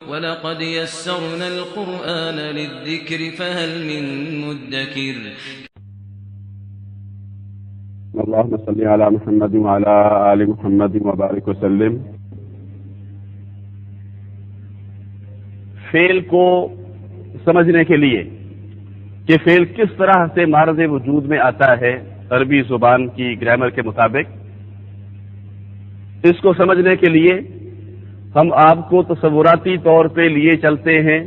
وَلَقَدْ يَسَّرْنَا الْقُرْآنَ لِلذِّكْرِ فَهَلْ مِن مُّدَّكِرٍ اللهم صل على محمد وعلى آل محمد وبارك وسلم۔ فعل کو سمجھنے کے لیے کہ فعل کس طرح سے معرض وجود میں آتا ہے عربی زبان کی گرامر کے مطابق، اس کو سمجھنے کے لیے ہم آپ کو تصوراتی طور پہ لیے چلتے ہیں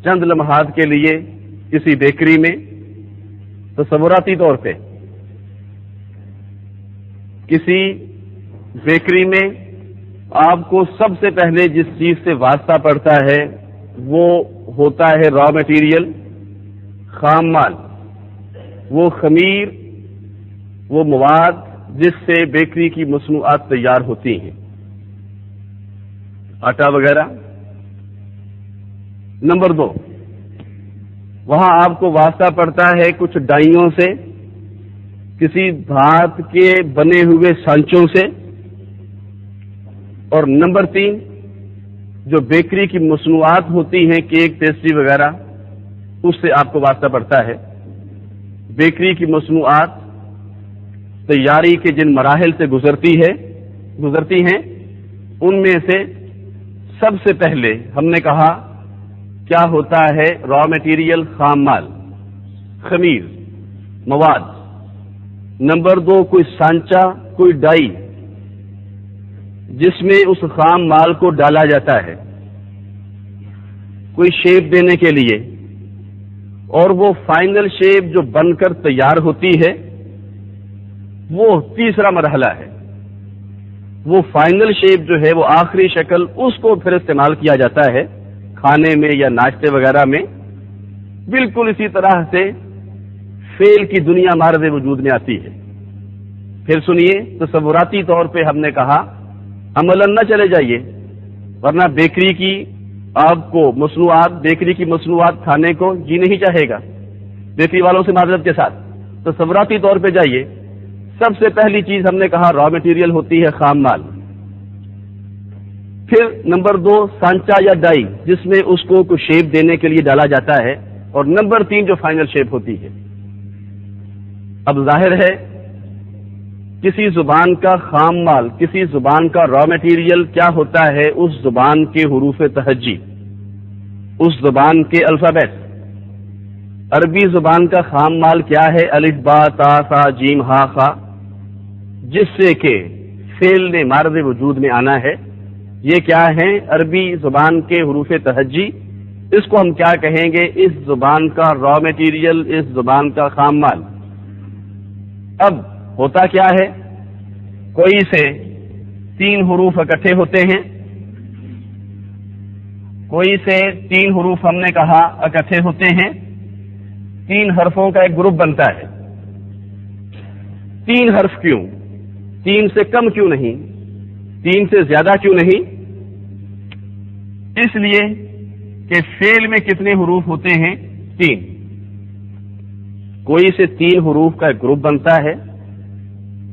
چند لمحات کے لیے کسی بیکری میں۔ تصوراتی طور پہ کسی بیکری میں آپ کو سب سے پہلے جس چیز سے واسطہ پڑتا ہے وہ ہوتا ہے را مٹیریل، خام مال، وہ خمیر، وہ مواد جس سے بیکری کی مصنوعات تیار ہوتی ہیں، آٹا وغیرہ۔ نمبر 2، وہاں آپ کو واسطہ پڑتا ہے کچھ ڈائیوں سے، کسی دھات کے بنے ہوئے سانچوں سے۔ اور نمبر 3، جو بیکری کی مصنوعات ہوتی ہیں، کیک، پیسٹری وغیرہ، اس سے آپ کو واسطہ پڑتا ہے۔ بیکری کی مصنوعات تیاری کے جن مراحل سے گزرتی ہیں، ان میں سے سب سے پہلے ہم نے کہا کیا ہوتا ہے را مٹیریل، خام مال، خمیر، مواد۔ نمبر 2، کوئی سانچہ، کوئی ڈائی جس میں اس خام مال کو ڈالا جاتا ہے کوئی شیپ دینے کے لیے، اور وہ فائنل شیپ جو بن کر تیار ہوتی ہے وہ تیسرا مرحلہ ہے۔ وہ فائنل شیپ جو ہے، وہ آخری شکل، اس کو پھر استعمال کیا جاتا ہے کھانے میں یا ناشتے وغیرہ میں۔ بالکل اسی طرح سے فعل کی دنیا معرض وجود میں آتی ہے۔ پھر سنیے، تصوراتی طور پہ ہم نے کہا عملاً نہ چلے جائیے، ورنہ بیکری کی مصنوعات کھانے کو جی نہیں چاہے گا۔ بیکری والوں سے معذرت کے ساتھ تصوراتی طور پہ جائیے۔ سب سے پہلی چیز ہم نے کہا را مٹیریل ہوتی ہے، خام مال۔ پھر نمبر 2، سانچا یا ڈائی جس میں اس کو کچھ شیپ دینے کے لیے ڈالا جاتا ہے، اور نمبر 3 جو فائنل شیپ ہوتی ہے۔ اب ظاہر ہے کسی زبان کا خام مال، کسی زبان کا را مٹیریل کیا ہوتا ہے؟ اس زبان کے حروف تہجی، اس زبان کے الفابیٹ۔ عربی زبان کا خام مال کیا ہے؟ الف، با، تا، ثا، جیم، ہا، خا، جس سے کہ فعل نے معرض وجود میں آنا ہے۔ یہ کیا ہیں؟ عربی زبان کے حروف تہجی۔ اس کو ہم کیا کہیں گے؟ اس زبان کا را مٹیریل، اس زبان کا خام مال۔ اب ہوتا کیا ہے؟ کوئی سے 3 حروف اکٹھے ہوتے ہیں، کوئی سے 3 حروف ہم نے کہا اکٹھے ہوتے ہیں، 3 حرفوں کا ایک گروپ بنتا ہے۔ 3 حرف کیوں؟ 3 سے کم کیوں نہیں؟ 3 سے زیادہ کیوں نہیں؟ اس لیے کہ فعل میں کتنے حروف ہوتے ہیں؟ 3۔ کوئی سے 3 حروف کا ایک گروپ بنتا ہے،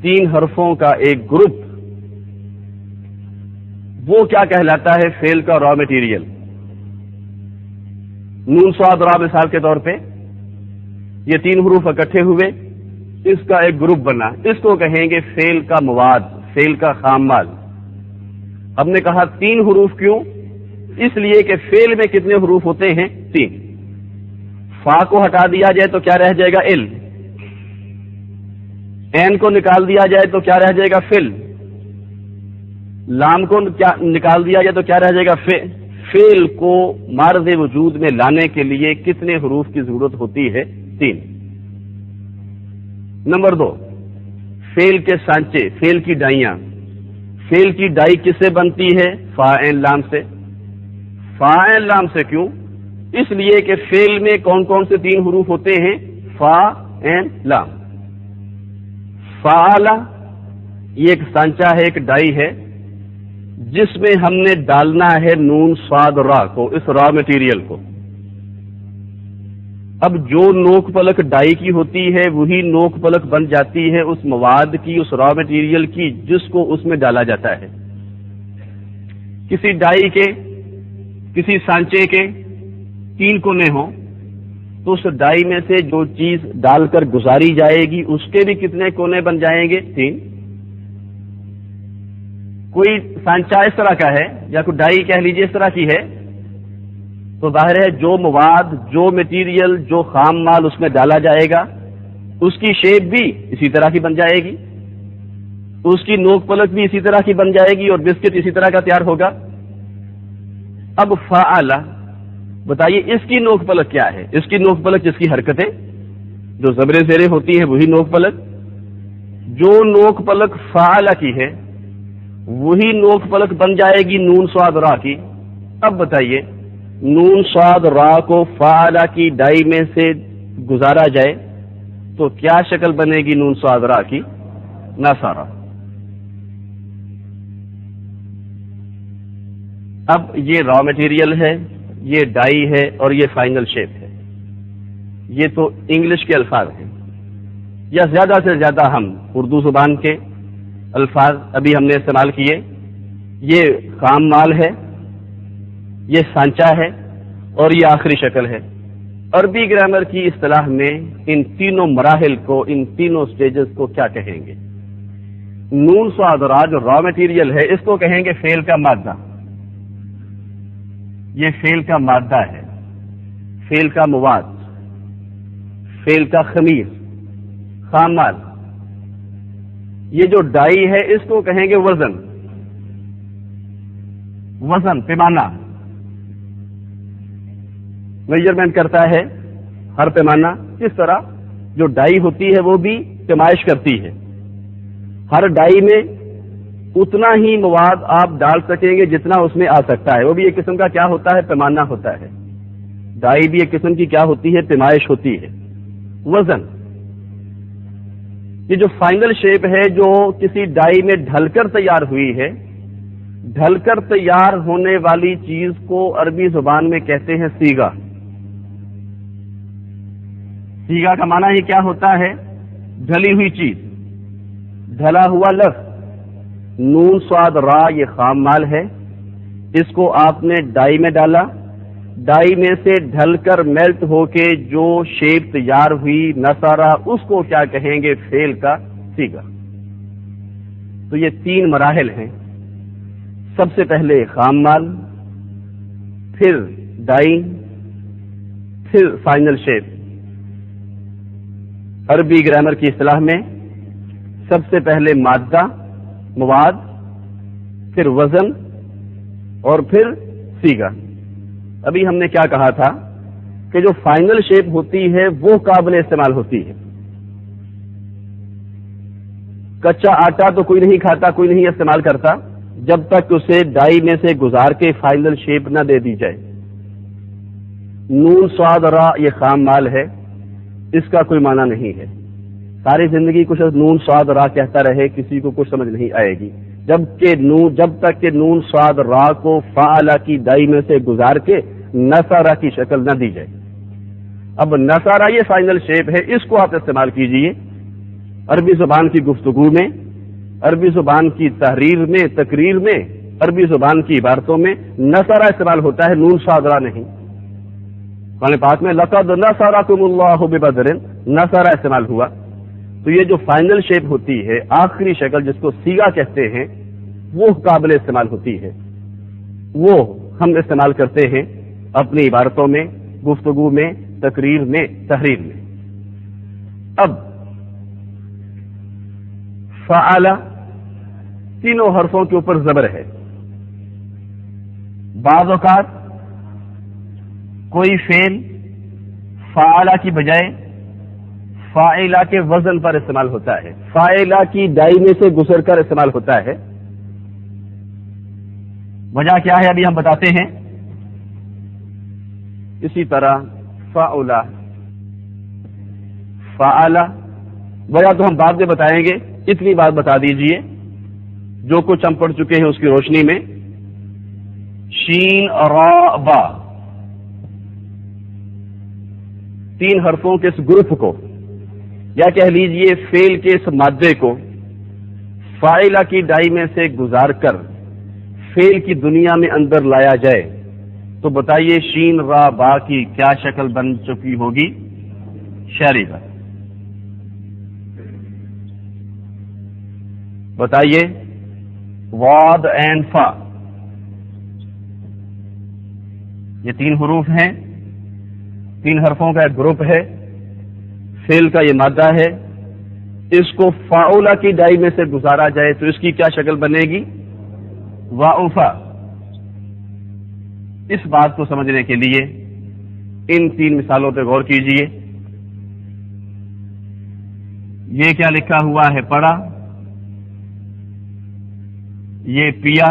3 حرفوں کا ایک گروپ، وہ کیا کہلاتا ہے؟ فعل کا را مٹیریل۔ نون صاد را مثال کے طور پہ یہ 3 حروف اکٹھے ہوئے، اس کا ایک گروپ بنا، اس کو کہیں گے فعل کا مواد، فعل کا خام مال۔ ہم نے کہا 3 حروف کیوں؟ اس لیے کہ فعل میں کتنے حروف ہوتے ہیں؟ 3۔ فا کو ہٹا دیا جائے تو کیا رہ جائے گا؟ ال۔ این کو نکال دیا جائے تو کیا رہ جائے گا؟ فل۔ لام کو نکال دیا جائے تو کیا رہ جائے گا؟ فعل کو معرض وجود میں لانے کے لیے کتنے حروف کی ضرورت ہوتی ہے؟ 3۔ نمبر 2، فعل کے سانچے، فعل کی ڈائیاں۔ فعل کی ڈائی کس سے بنتی ہے؟ فا عین لام سے۔ فا عین لام سے کیوں؟ اس لیے کہ فعل میں کون کون سے 3 حروف ہوتے ہیں؟ فا عین لام۔ فعلا یہ ایک سانچہ ہے، ایک ڈائی ہے، جس میں ہم نے ڈالنا ہے نون صاد را کو، اس را مٹیریل کو۔ اب جو نوک پلک ڈائی کی ہوتی ہے وہی نوک پلک بن جاتی ہے اس مواد کی، اس را مٹیریل کی، جس کو اس میں ڈالا جاتا ہے۔ کسی ڈائی کے کسی سانچے کے 3 کونے ہوں تو اس ڈائی میں سے جو چیز ڈال کر گزاری جائے گی اس کے بھی کتنے کونے بن جائیں گے؟ 3۔ کوئی سانچہ اس طرح کا ہے یا کوئی ڈائی کہہ لیجیے اس طرح کی ہے تو ظاہر ہے جو مواد، جو مٹیریل، جو خام مال اس میں ڈالا جائے گا اس کی شیپ بھی اسی طرح کی بن جائے گی، اس کی نوک پلک بھی اسی طرح کی بن جائے گی اور بسکٹ اسی طرح کا تیار ہوگا۔ اب فعل، بتائیے اس کی نوک پلک کیا ہے؟ اس کی نوک پلک جس کی حرکتیں جو زبر زیریں ہوتی ہیں وہی نوک پلک، جو نوک پلک فعل کی ہے وہی نوک پلک بن جائے گی نون صاد را کی۔ اب بتائیے نون صاد را کو فعل کی ڈائی میں سے گزارا جائے تو کیا شکل بنے گی نون صاد را کی؟ نصارہ۔ اب یہ را مٹیریل ہے، یہ ڈائی ہے اور یہ فائنل شیپ ہے۔ یہ تو انگلش کے الفاظ ہیں، یا زیادہ سے زیادہ ہم اردو زبان کے الفاظ ابھی ہم نے استعمال کیے۔ یہ خام مال ہے، یہ سانچہ ہے اور یہ آخری شکل ہے۔ عربی گرامر کی اصطلاح میں ان تینوں مراحل کو، ان تینوں سٹیجز کو کیا کہیں گے؟ نون صاد را جو را مٹیریل ہے اس کو کہیں گے فعل کا مادہ۔ یہ فعل کا مادہ ہے، فعل کا مواد، فعل کا خمیر، خام مال۔ یہ جو ڈائی ہے اس کو کہیں گے وزن، وزن، پیمانہ، میجرمنٹ کرتا ہے ہر پیمانہ۔ کس طرح جو ڈائی ہوتی ہے وہ بھی پیمائش کرتی ہے، ہر ڈائی میں اتنا ہی مواد آپ ڈال سکیں گے جتنا اس میں آ سکتا ہے۔ وہ بھی ایک قسم کا کیا ہوتا ہے؟ پیمانہ ہوتا ہے۔ ڈائی بھی ایک قسم کی کیا ہوتی ہے؟ پیمائش ہوتی ہے۔ وزن، یہ جو فائنل شیپ ہے جو کسی ڈائی میں ڈھل کر تیار ہوئی ہے، ڈھل کر تیار ہونے والی چیز کو عربی زبان میں کہتے ہیں سیگا۔ سیگا کا معنی ہی کیا ہوتا ہے؟ ڈھلی ہوئی چیز، ڈھلا ہوا لفظ۔ نون صاد را یہ خام مال ہے، اس کو آپ نے ڈائی میں ڈالا، ڈائی میں سے ڈھل کر میلٹ ہو کے جو شیپ تیار ہوئی نصارہ، اس کو کیا کہیں گے؟ فعل کا سیگا۔ تو یہ 3 مراحل ہیں، سب سے پہلے خام مال، پھر ڈائی، پھر فائنل شیپ۔ عربی گرامر کی اصطلاح میں سب سے پہلے مادہ، مواد، پھر وزن اور پھر سیگا۔ ابھی ہم نے کیا کہا تھا کہ جو فائنل شیپ ہوتی ہے وہ قابل استعمال ہوتی ہے۔ کچا آٹا تو کوئی نہیں کھاتا، کوئی نہیں استعمال کرتا جب تک اسے ڈائی میں سے گزار کے فائنل شیپ نہ دے دی جائے۔ نون صاد را یہ خام مال ہے، اس کا کوئی معنی نہیں ہے۔ ساری زندگی کچھ نون صاد را کہتا رہے، کسی کو کچھ سمجھ نہیں آئے گی جب تک کہ نون صاد را کو فعل کی ڈائی میں سے گزار کے نصارہ کی شکل نہ دی جائے۔ اب نصارہ یہ فائنل شیپ ہے، اس کو آپ استعمال کیجئے عربی زبان کی گفتگو میں، عربی زبان کی تحریر میں، تقریر میں، عربی زبان کی عبارتوں میں نصارہ استعمال ہوتا ہے، نون صاد را نہیں۔ قرآن پاک میں لقد نصرکم اللہ ببدر، نصارہ استعمال ہوا۔ تو یہ جو فائنل شیپ ہوتی ہے، آخری شکل جس کو سیگا کہتے ہیں، وہ قابل استعمال ہوتی ہے، وہ ہم استعمال کرتے ہیں اپنی عبارتوں میں، گفتگو میں، تقریر میں، تحریر میں۔ اب فعل تینوں حرفوں کے اوپر زبر ہے۔ بعض اوقات کوئی فعل فعل کی بجائے فاعلہ کے وزن پر استعمال ہوتا ہے، فاعلہ کی ڈائی میں سے گزر کر استعمال ہوتا ہے۔ وجہ کیا ہے ابھی ہم بتاتے ہیں۔ اسی طرح فعلہ، فعلہ، وجہ تو ہم بعد میں بتائیں گے، اتنی بات بتا دیجئے جو کچھ ہم پڑھ چکے ہیں اس کی روشنی میں۔ شین را با، 3 حرفوں کے اس گروپ کو، یا کہہ لیجئے فعل کے اس مادے کو فاعلہ کی ڈائی میں سے گزار کر فعل کی دنیا میں اندر لایا جائے تو بتائیے شین را با کی کیا شکل بن چکی ہوگی؟ شریبہ. بتائیے واد اینڈ فا، یہ 3 حروف ہیں، 3 حرفوں کا ایک گروپ ہے، فعل کا یہ مادہ ہے. اس کو فاؤلا کی ڈائی میں سے گزارا جائے تو اس کی کیا شکل بنے گی؟ واؤفا. اس بات کو سمجھنے کے لیے ان 3 مثالوں پہ غور کیجئے. یہ کیا لکھا ہوا ہے؟ پڑھا. یہ پیا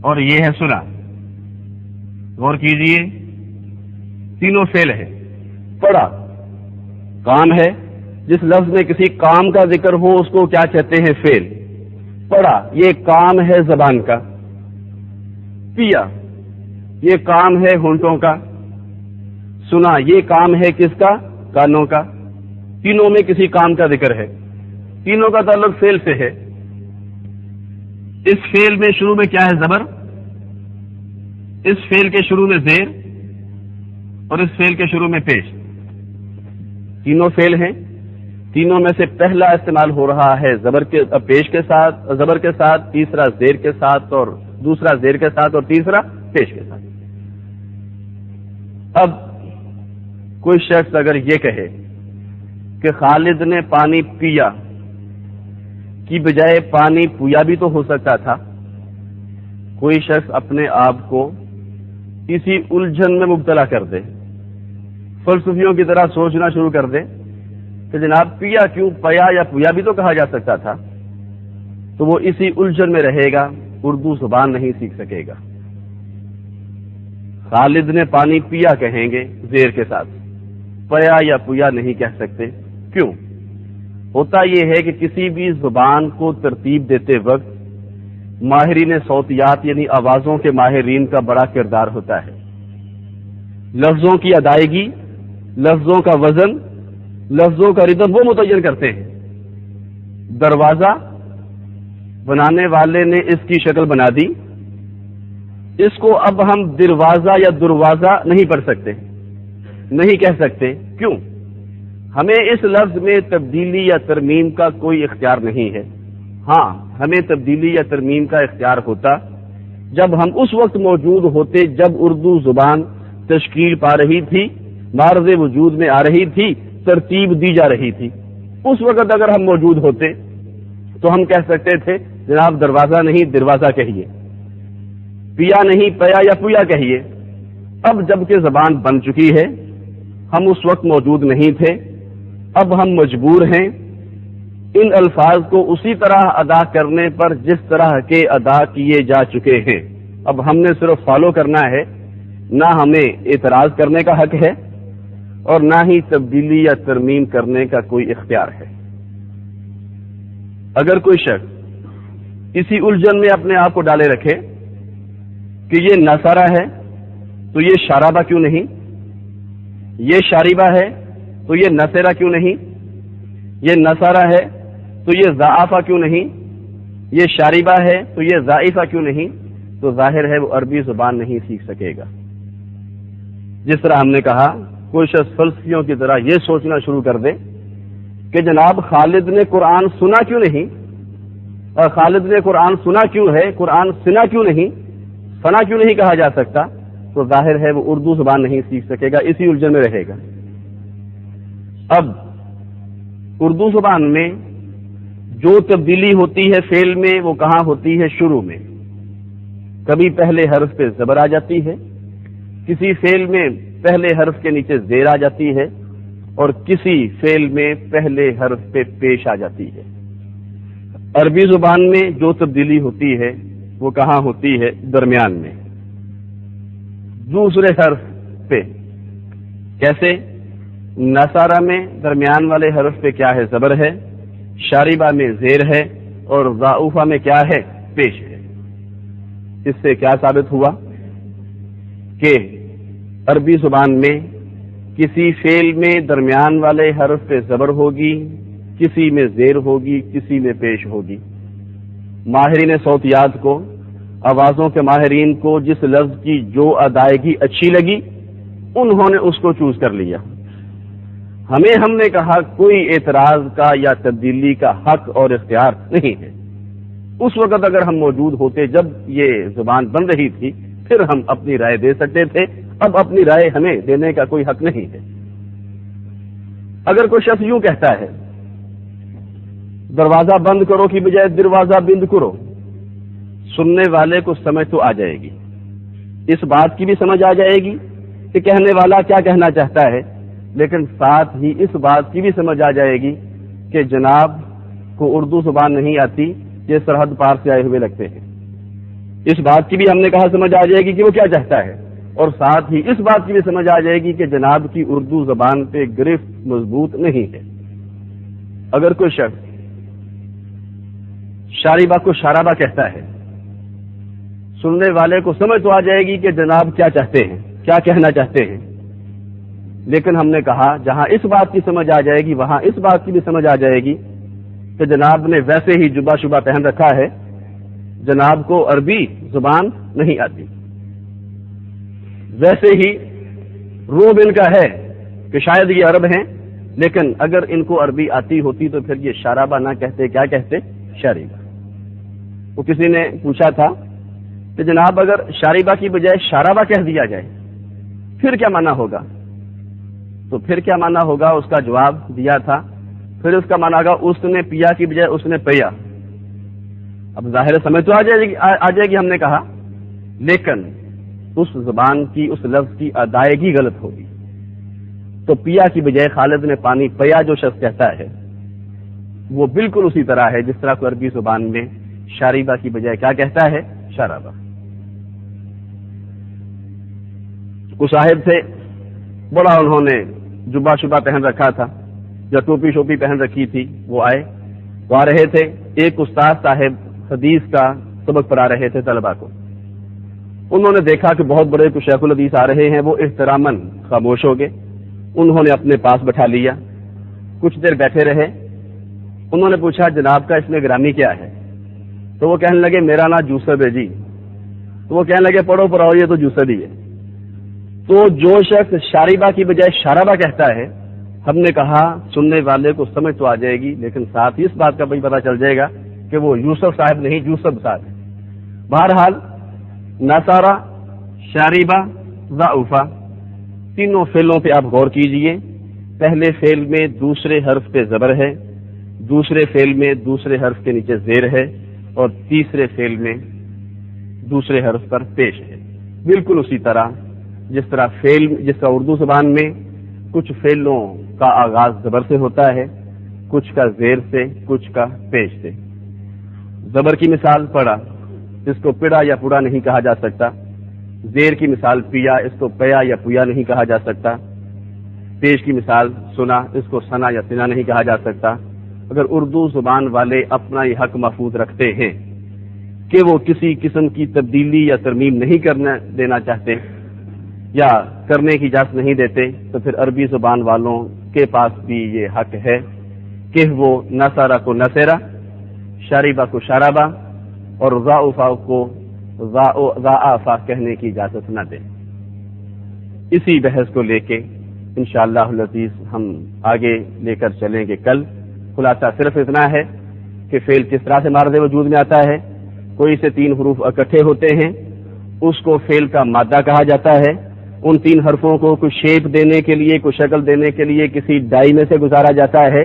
اور یہ ہے سنا. غور کیجئے، تینوں فعل ہے. پڑھا کام ہے، جس لفظ میں کسی کام کا ذکر ہو اس کو کیا کہتے ہیں؟ فعل. پڑھا یہ کام ہے زبان کا. پیا یہ کام ہے ہونٹوں کا. سنا یہ کام ہے کس کا؟ کانوں کا. تینوں میں کسی کام کا ذکر ہے، تینوں کا تعلق فعل سے ہے. اس فعل میں شروع میں کیا ہے؟ زبر. اس فعل کے شروع میں زیر اور اس فعل کے شروع میں پیش. تینوں فعل ہیں، تینوں میں سے پہلا استعمال ہو رہا ہے زبر کے پیش کے ساتھ، زبر کے ساتھ، تیسرا زیر کے ساتھ اور دوسرا زیر کے ساتھ اور تیسرا پیش کے ساتھ. اب کوئی شخص اگر یہ کہے کہ خالد نے پانی پیا کی بجائے پانی پویا بھی تو ہو سکتا تھا. کوئی شخص اپنے آپ کو اسی الجھن میں مبتلا کر دے، فلسفیوں کی طرح سوچنا شروع کر دے کہ جناب پیا کیوں، پیا یا پویا بھی تو کہا جا سکتا تھا، تو وہ اسی الجھن میں رہے گا، اردو زبان نہیں سیکھ سکے گا. خالد نے پانی پیا کہیں گے زیر کے ساتھ، پیا یا پویا نہیں کہہ سکتے. کیوں؟ ہوتا یہ ہے کہ کسی بھی زبان کو ترتیب دیتے وقت ماہرین صوتیات یعنی آوازوں کے ماہرین کا بڑا کردار ہوتا ہے. لفظوں کی ادائیگی، لفظوں کا وزن، لفظوں کا ردم وہ متعین کرتے ہیں. دروازہ بنانے والے نے اس کی شکل بنا دی، اس کو اب ہم دروازہ یا دروازہ نہیں پڑھ سکتے، نہیں کہہ سکتے. کیوں؟ ہمیں اس لفظ میں تبدیلی یا ترمیم کا کوئی اختیار نہیں ہے. ہاں ہمیں تبدیلی یا ترمیم کا اختیار ہوتا جب ہم اس وقت موجود ہوتے جب اردو زبان تشکیل پا رہی تھی، معرض وجود میں آ رہی تھی، ترتیب دی جا رہی تھی. اس وقت اگر ہم موجود ہوتے تو ہم کہہ سکتے تھے جناب دروازہ نہیں دروازہ کہیے، پیا نہیں پیا یا پویا کہیے. اب جب کہ زبان بن چکی ہے، ہم اس وقت موجود نہیں تھے، اب ہم مجبور ہیں ان الفاظ کو اسی طرح ادا کرنے پر جس طرح کے ادا کیے جا چکے ہیں. اب ہم نے صرف فالو کرنا ہے، نہ ہمیں اعتراض کرنے کا حق ہے اور نہ ہی تبدیلی یا ترمیم کرنے کا کوئی اختیار ہے. اگر کوئی شخص اسی الجھن میں اپنے آپ کو ڈالے رکھے کہ یہ نصارہ ہے تو یہ شارابہ کیوں نہیں، یہ شاریبہ ہے تو یہ نصیرہ کیوں نہیں، یہ نصارہ ہے تو یہ ضعافہ کیوں نہیں، یہ شاریبہ ہے تو یہ ضعیفہ کیوں نہیں، تو ظاہر ہے وہ عربی زبان نہیں سیکھ سکے گا. جس طرح ہم نے کہا کوئی شخص فلسفیوں کی طرح یہ سوچنا شروع کر دے کہ جناب خالد نے قرآن سنا کیوں نہیں، اور خالد نے قرآن سنا کیوں ہے، قرآن سنا کیوں نہیں، سنا کیوں نہیں کہا جا سکتا، تو ظاہر ہے وہ اردو زبان نہیں سیکھ سکے گا، اسی الجھن میں رہے گا. اب اردو زبان میں جو تبدیلی ہوتی ہے فعل میں وہ کہاں ہوتی ہے؟ شروع میں. کبھی پہلے حرف پہ زبر آ جاتی ہے، کسی فعل میں پہلے حرف کے نیچے زیر آ جاتی ہے اور کسی فعل میں پہلے حرف پہ پیش آ جاتی ہے. عربی زبان میں جو تبدیلی ہوتی ہے وہ کہاں ہوتی ہے؟ درمیان میں، دوسرے حرف پہ. کیسے؟ نصارہ میں درمیان والے حرف پہ کیا ہے؟ زبر ہے، شاریبہ میں زیر ہے اور ضعوفہ میں کیا ہے؟ پیش ہے. اس سے کیا ثابت ہوا کہ عربی زبان میں کسی فعل میں درمیان والے حرف پہ زبر ہوگی، کسی میں زیر ہوگی، کسی میں پیش ہوگی. ماہرین صوتیات کو آوازوں کے ماہرین کو جس لفظ کی جو ادائیگی اچھی لگی انہوں نے اس کو چوز کر لیا. ہم نے کہا کوئی اعتراض کا یا تبدیلی کا حق اور اختیار نہیں ہے. اس وقت اگر ہم موجود ہوتے جب یہ زبان بن رہی تھی پھر ہم اپنی رائے دے سکتے تھے. اب اپنی رائے ہمیں دینے کا کوئی حق نہیں ہے. اگر کوئی شخص یوں کہتا ہے دروازہ بند کرو کی بجائے دروازہ بند کرو، سننے والے کو سمجھ تو آ جائے گی، اس بات کی بھی سمجھ آ جائے گی کہ کہنے والا کیا کہنا چاہتا ہے، لیکن ساتھ ہی اس بات کی بھی سمجھ آ جائے گی کہ جناب کو اردو زبان نہیں آتی، یہ سرحد پار سے آئے ہوئے لگتے ہیں. اس بات کی بھی ہم نے کہا سمجھ آ جائے گی کہ وہ کیا چاہتا ہے، اور ساتھ ہی اس بات کی بھی سمجھ آ جائے گی کہ جناب کی اردو زبان پہ گرفت مضبوط نہیں ہے. اگر کوئی شخص شاربہ کو شارابہ کہتا ہے، سننے والے کو سمجھ تو آ جائے گی کہ جناب کیا چاہتے ہیں، کیا کہنا چاہتے ہیں، لیکن ہم نے کہا جہاں اس بات کی سمجھ آ جائے گی وہاں اس بات کی بھی سمجھ آ جائے گی کہ جناب نے ویسے ہی جبہ شبہ پہن رکھا ہے، جناب کو عربی زبان نہیں آتی، ویسے ہی روب ان کا ہے کہ شاید یہ عرب ہیں، لیکن اگر ان کو عربی آتی ہوتی تو پھر یہ شارابہ نہ کہتے، کیا کہتے؟ شاربہ. وہ کسی نے پوچھا تھا کہ جناب اگر شاربہ کی بجائے شارابہ کہہ دیا جائے پھر کیا معنی ہوگا؟ تو پھر کیا معنی ہوگا اس کا جواب دیا تھا، پھر اس کا معنی ہوگا اس نے پیا کی بجائے اس نے پیا. اب ظاہر سمجھ تو آ جائے گی ہم نے کہا، لیکن اس زبان کی اس لفظ کی ادائیگی غلط ہوگی. تو پیا کی بجائے خالد نے پانی پیا جو شخص کہتا ہے وہ بالکل اسی طرح ہے جس طرح کو عربی زبان میں شاربہ کی بجائے کیا کہتا ہے؟ شارابہ. کچھ صاحب تھے، بڑا انہوں نے جبہ شبہ پہن رکھا تھا یا ٹوپی شوپی پہن رکھی تھی. وہ آ رہے تھے، ایک استاد صاحب حدیث کا سبق پڑھا رہے تھے طلبہ کو. انہوں نے دیکھا کہ بہت بڑے کچھ شیخ الحدیث آ رہے ہیں، وہ احتراماً خاموش ہو گئے. انہوں نے اپنے پاس بٹھا لیا، کچھ دیر بیٹھے رہے. انہوں نے پوچھا جناب کا اس میں گرامی کیا ہے؟ تو وہ کہنے لگے میرا نام یوسف ہے جی. تو وہ کہنے لگے پڑھو پڑھاؤ یہ تو یوسف ہی ہے. تو جو شخص شاربہ کی بجائے شارابہ کہتا ہے ہم نے کہا سننے والے کو سمجھ تو آ جائے گی، لیکن ساتھ ہی اس بات کا بھی پتہ چل جائے گا کہ وہ یوسف صاحب نہیں یوسف صاحب ہے. بہرحال نصارہ، شاربہ، ضعفہ تینوں فعلوں پہ آپ غور کیجئے. پہلے فعل میں دوسرے حرف پہ زبر ہے، دوسرے فعل میں دوسرے حرف کے نیچے زیر ہے، اور تیسرے فعل میں دوسرے حرف پر پیش ہے. بالکل اسی طرح جس طرح اردو زبان میں کچھ فعلوں کا آغاز زبر سے ہوتا ہے، کچھ کا زیر سے، کچھ کا پیش سے. زبر کی مثال پڑا، اس کو پڑا یا پڑا نہیں کہا جا سکتا. زیر کی مثال پیا، اس کو پیا یا پویا نہیں کہا جا سکتا. پیش کی مثال سنا، اس کو سنا یا سنا نہیں کہا جا سکتا. اگر اردو زبان والے اپنا یہ حق محفوظ رکھتے ہیں کہ وہ کسی قسم کی تبدیلی یا ترمیم نہیں دینا چاہتے یا کرنے کی اجازت نہیں دیتے، تو پھر عربی زبان والوں کے پاس بھی یہ حق ہے کہ وہ نصارہ کو نصیرہ، شاربہ کو شارابہ اور ضعفہ کو ضعافہ کہنے کی اجازت نہ دیں. اسی بحث کو لے کے انشاءاللہ العزیز ہم آگے لے کر چلیں گے. کل خلاصہ صرف اتنا ہے کہ فعل کس طرح سے مارد وجود میں آتا ہے. کوئی سے 3 حروف اکٹھے ہوتے ہیں، اس کو فعل کا مادہ کہا جاتا ہے. ان 3 حرفوں کو کچھ شیپ دینے کے لیے، کچھ شکل دینے کے لیے کسی ڈائی میں سے گزارا جاتا ہے.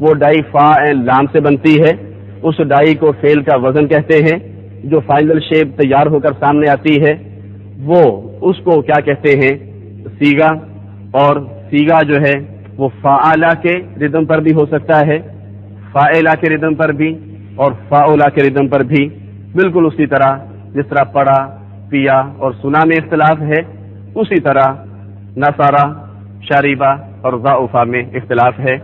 وہ ڈائی فا اینڈ لام سے بنتی ہے. اس ڈائی کو فعل کا وزن کہتے ہیں. جو فائنل شیپ تیار ہو کر سامنے آتی ہے وہ اس کو کیا کہتے ہیں؟ سیگا. اور سیگا جو ہے وہ فاعلہ کے ردم پر بھی ہو سکتا ہے، فاعلہ کے ردم پر بھی اور فاعلہ کے ردم پر بھی. بالکل اسی طرح جس طرح پڑھا، پیا اور سنا میں اختلاف ہے، اسی طرح نصارہ، شاربہ اور ضعفہ میں اختلاف ہے.